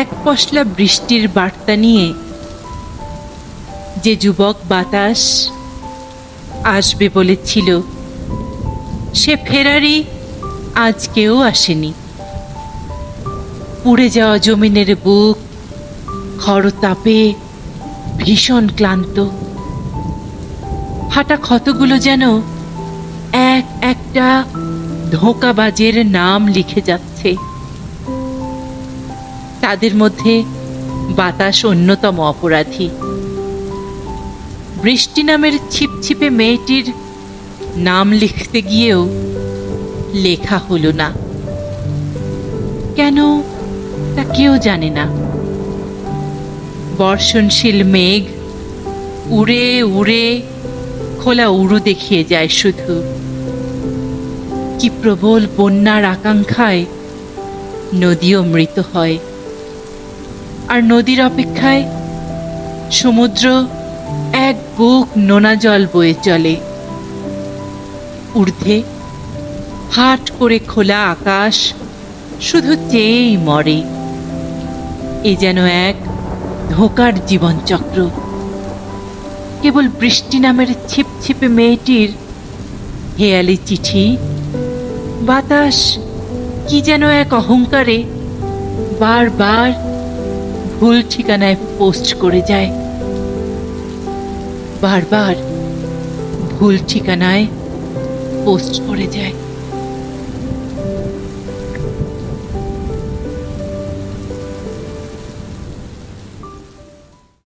এক পশলা বৃষ্টির বার্তা নিয়ে যে যুবক বাতাস আসবে বলেছিল, সে ফেরারি আজকেও আসেনি। পুড়ে যাওয়া জমিনের বুক খরতাপে ভীষণ ক্লান্ত। ফাটা ক্ষতগুলো যেন এক একটা ধোঁকাবাজের নাম লিখে যাচ্ছে। তাদের মধ্যে বাতাস অন্যতম অপরাধী। বৃষ্টি নামের ছিপছিপে মেয়েটির নাম লিখতে গিয়েও লেখা হলো না। কেন তা কেউ জানে না। বর্ষণশীল মেঘ উড়ে উড়ে খোলা উড়ু দেখিয়ে যায় শুধু। কি প্রবল বন্যার আকাঙ্ক্ষায় নদীও মৃত হয়, আর নদীর অপেক্ষায় সমুদ্র এক বুক নোনা জল বয়ে চলে। ঊর্ধ্বে হাট করে খোলা আকাশ শুধু চেয়েই মরে। এ যেন এক ধোঁকার জীবনচক্র। কেবল বৃষ্টি নামের ছিপছিপে মেয়েটির হেয়ালি চিঠি বাতাস কি যেন এক অহংকারে বারবার ভুল ঠিকানায় পোস্ট করে যায়। বারবার ভুল ঠিকানায় পোস্ট করে যায়।